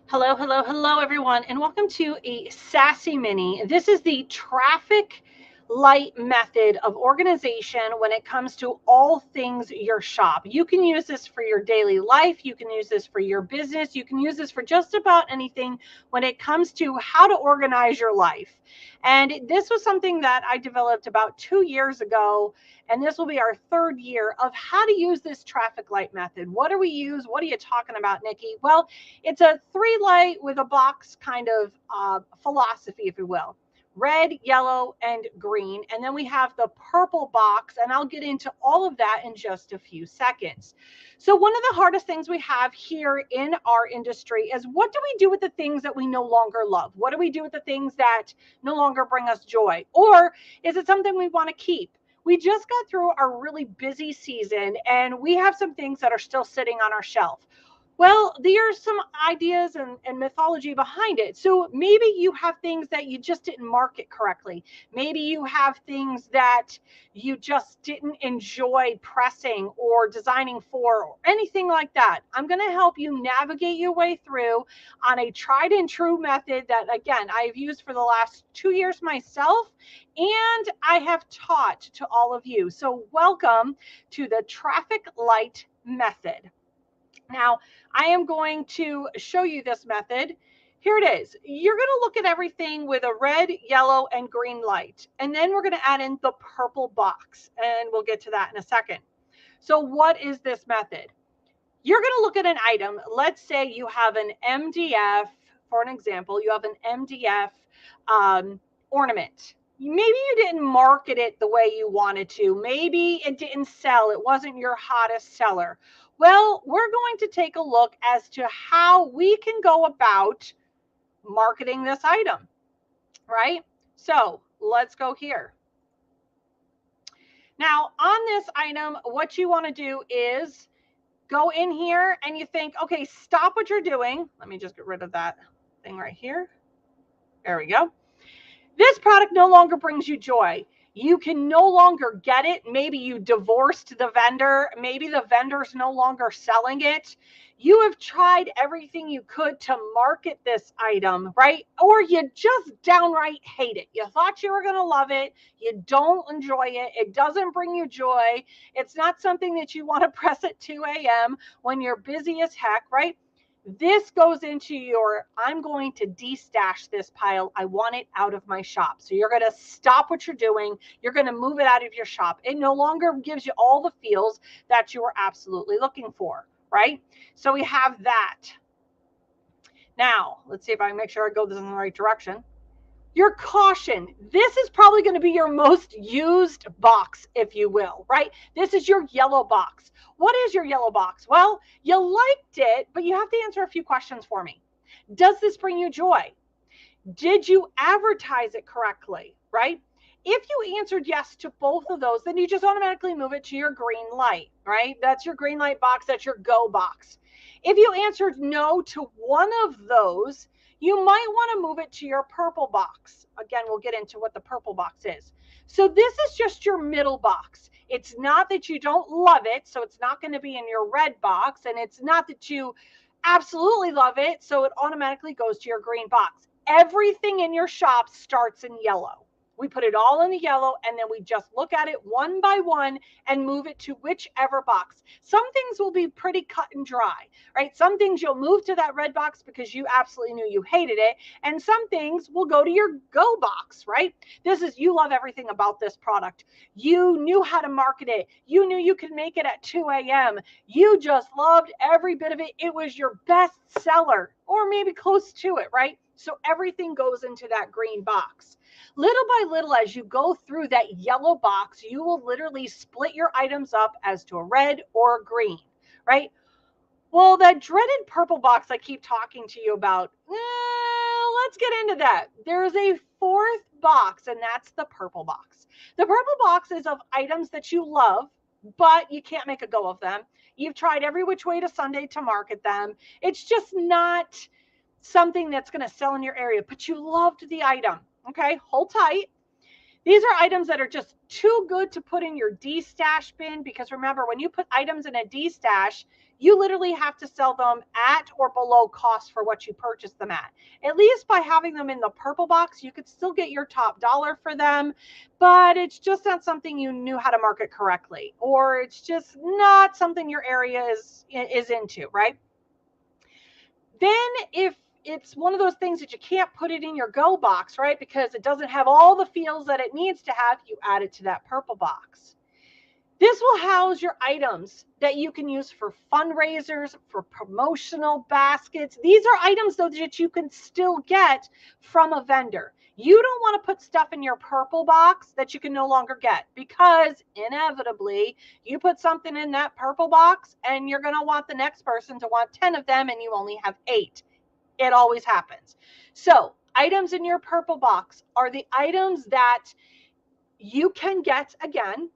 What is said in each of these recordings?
Hello, hello, hello, everyone, and welcome to a Sassy Mini. This is the traffic light method of organization when it comes to all things your shop. You can use this for your daily life. You can use this for your business. You can use this for just about anything when it comes to how to organize your life. And this was something that I developed about 2 years ago. And this will be our third year of how to use this traffic light method. What do we use? What are you talking about, Nikki? Well, it's a three light with a box kind of philosophy, if you will. Red, yellow, and green. And then we have the purple box, and I'll get into all of that in just a few seconds. So, one of the hardest things we have here in our industry is what do we do with the things that we no longer love? What do we do with the things that no longer bring us joy? Or is it something we want to keep? We just got through our really busy season, and we have some things that are still sitting on our shelf. Well, there's some ideas and mythology behind it. So maybe you have things that you just didn't market correctly. Maybe you have things that you just didn't enjoy pressing or designing for, or anything like that. I'm going to help you navigate your way through on a tried and true method that, again, I've used for the last 2 years myself, and I have taught to all of you. So welcome to the traffic light method. Now, I am going to show you this method. Here it is. You're going to look at everything with a red, yellow, and green light. And then we're going to add in the purple box. And we'll get to that in a second. So what is this method? You're going to look at an item. Let's say you have an MDF, for an example, you have an MDF ornament. Maybe you didn't market it the way you wanted to. Maybe it didn't sell. It wasn't your hottest seller. Well, we're going to take a look as to how we can go about marketing this item, right? So let's go here. Now, on this item, what you want to do is go in here and you think, okay, stop what you're doing. Let me just get rid of that thing right here. There we go. This product no longer brings you joy. You can no longer get it. Maybe you divorced the vendor. Maybe the vendor's no longer selling it. You have tried everything you could to market this item, right? Or you just downright hate it. You thought you were going to love it. You don't enjoy it. It doesn't bring you joy. It's not something that you want to press at 2 a.m. when you're busy as heck, right? This goes into your, I'm going to destash this pile. I want it out of my shop. So you're going to stop what you're doing. You're going to move it out of your shop. It no longer gives you all the feels that you were absolutely looking for, right? So we have that. Now, let's see if I can make sure I go this in the right direction. Your caution. This is probably going to be your most used box, if you will, right? This is your yellow box. What is your yellow box? Well, you liked it, but you have to answer a few questions for me. Does this bring you joy? Did you advertise it correctly, right? If you answered yes to both of those, then you just automatically move it to your green light, right? That's your green light box. That's your go box. If you answered no to one of those, you might want to move it to your purple box. Again, we'll get into what the purple box is. So this is just your middle box. It's not that you don't love it, so it's not going to be in your red box, and it's not that you absolutely love it, so it automatically goes to your green box. Everything in your shop starts in yellow. We put it all in the yellow, and then we just look at it one by one and move it to whichever box. Some things will be pretty cut and dry, right? Some things you'll move to that red box because you absolutely knew you hated it, and some things will go to your go box, right? This is, you love everything about this product. You knew how to market it. You knew you could make it at 2 a.m. You just loved every bit of it. It was your best seller, or maybe close to it, right? So everything goes into that green box. Little by little, as you go through that yellow box, you will literally split your items up as to a red or a green, right? Well, that dreaded purple box I keep talking to you about, let's get into that. There's a fourth box, and that's the purple box. The purple box is of items that you love, but you can't make a go of them. You've tried every which way to Sunday to market them. It's just not something that's going to sell in your area, but you loved the item. Okay, hold tight. These are items that are just too good to put in your D-stash bin, because remember, when you put items in a D-stash, you literally have to sell them at or below cost for what you purchased them at. At least by having them in the purple box, you could still get your top dollar for them, but it's just not something you knew how to market correctly, or it's just not something your area is into, right? Then if it's one of those things that you can't put it in your go box, right? Because it doesn't have all the feels that it needs to have, you add it to that purple box. This will house your items that you can use for fundraisers, for promotional baskets. These are items, though, that you can still get from a vendor. You don't want to put stuff in your purple box that you can no longer get, because inevitably you put something in that purple box and you're going to want the next person to want 10 of them and you only have 8. It always happens. So items in your purple box are the items that you can get again.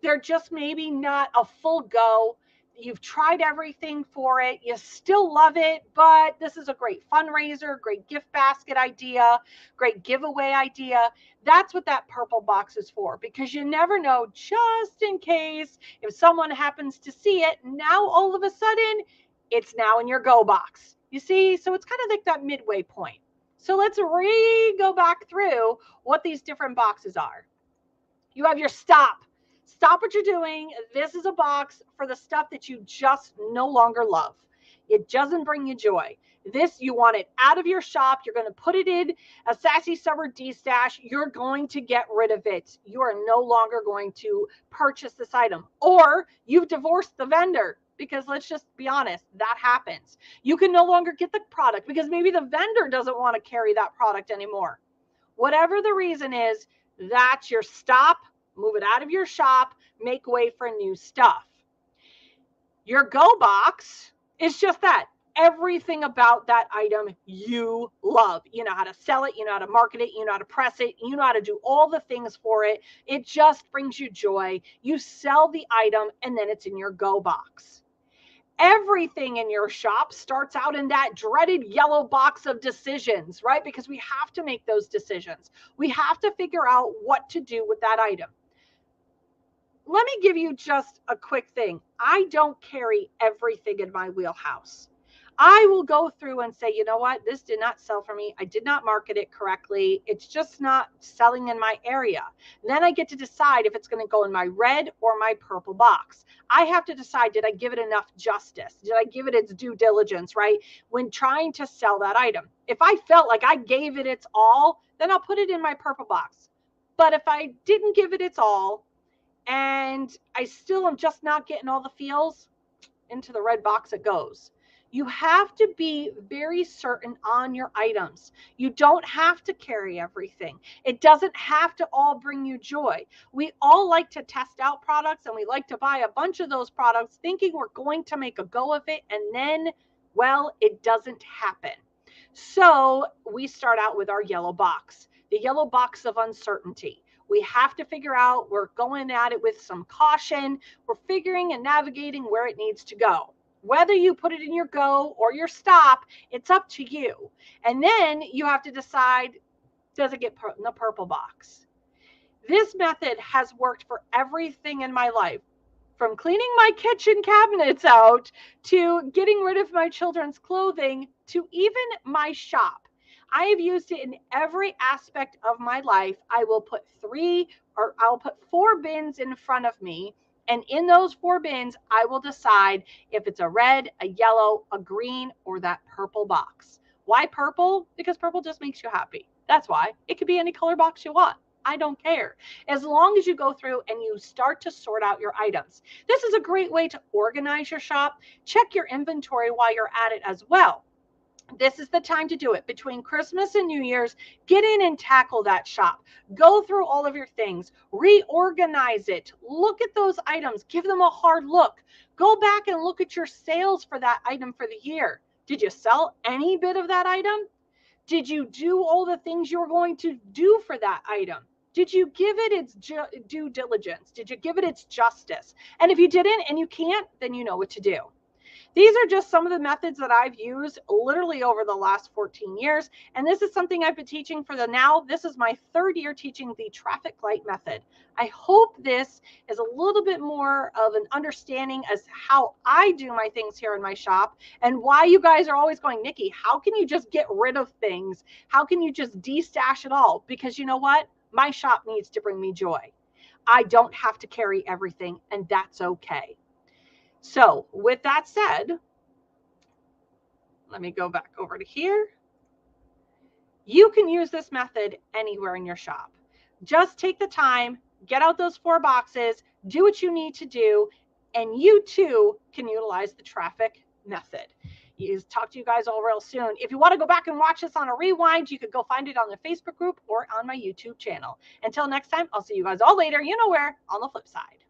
They're just maybe not a full go. You've tried everything for it. You still love it, but this is a great fundraiser, great gift basket idea, great giveaway idea. That's what that purple box is for, because you never know, just in case, if someone happens to see it, now all of a sudden, it's now in your go box. You see, so it's kind of like that midway point. So let's go back through what these different boxes are. You have your stop. Stop what you're doing. This is a box for the stuff that you just no longer love. It doesn't bring you joy. This, you want it out of your shop. You're going to put it in a Sassy Summer D-stash. You're going to get rid of it. You are no longer going to purchase this item. Or you've divorced the vendor, because let's just be honest, that happens. You can no longer get the product because maybe the vendor doesn't want to carry that product anymore. Whatever the reason is, that's your stop. Move it out of your shop, make way for new stuff. Your go box is just that. Everything about that item you love. You know how to sell it, you know how to market it, you know how to press it, you know how to do all the things for it. It just brings you joy. You sell the item and then it's in your go box. Everything in your shop starts out in that dreaded yellow box of decisions, right? Because we have to make those decisions. We have to figure out what to do with that item. Let me give you just a quick thing. I don't carry everything in my wheelhouse. I will go through and say, you know what, this did not sell for me. I did not market it correctly. It's just not selling in my area. Then I get to decide if it's going to go in my red or my purple box. I have to decide, did I give it enough justice? Did I give it its due diligence, right? When trying to sell that item. If I felt like I gave it its all, then I'll put it in my purple box. But if I didn't give it its all, and I still am just not getting all the feels, into the red box it goes. You have to be very certain on your items. You don't have to carry everything. It doesn't have to all bring you joy. We all like to test out products and we like to buy a bunch of those products thinking we're going to make a go of it. And then, well, it doesn't happen. So we start out with our yellow box, the yellow box of uncertainty. We have to figure out, we're going at it with some caution. We're figuring and navigating where it needs to go. Whether you put it in your go or your stop, it's up to you. And then you have to decide, does it get put in the purple box? This method has worked for everything in my life, from cleaning my kitchen cabinets out to getting rid of my children's clothing to even my shop. I have used it in every aspect of my life. I will put 4 bins in front of me. And in those 4 bins, I will decide if it's a red, a yellow, a green, or that purple box. Why purple? Because purple just makes you happy. That's why. It could be any color box you want. I don't care. As long as you go through and you start to sort out your items. This is a great way to organize your shop. Check your inventory while you're at it as well. This is the time to do it. Between Christmas and New Year's, get in and tackle that shop. Go through all of your things, reorganize it, look at those items, give them a hard look. Go back and look at your sales for that item for the year. Did you sell any bit of that item? Did you do all the things you were going to do for that item? Did you give it its due diligence? Did you give it its justice? And if you didn't and you can't, then you know what to do. These are just some of the methods that I've used literally over the last 14 years. And this is something I've been teaching for this is my 3rd year teaching the traffic light method. I hope this is a little bit more of an understanding as how I do my things here in my shop, and why you guys are always going, Nikki, how can you just get rid of things? How can you just destash it all? Because you know what? My shop needs to bring me joy. I don't have to carry everything, and that's okay. So with that said, let me go back over to here. You can use this method anywhere in your shop. Just take the time, get out those 4 boxes, do what you need to do, and you too can utilize the traffic method. Talk to you guys all real soon. If you want to go back and watch this on a rewind, you could go find it on the Facebook group or on my YouTube channel. Until next time, I'll see you guys all later, you know where, on the flip side.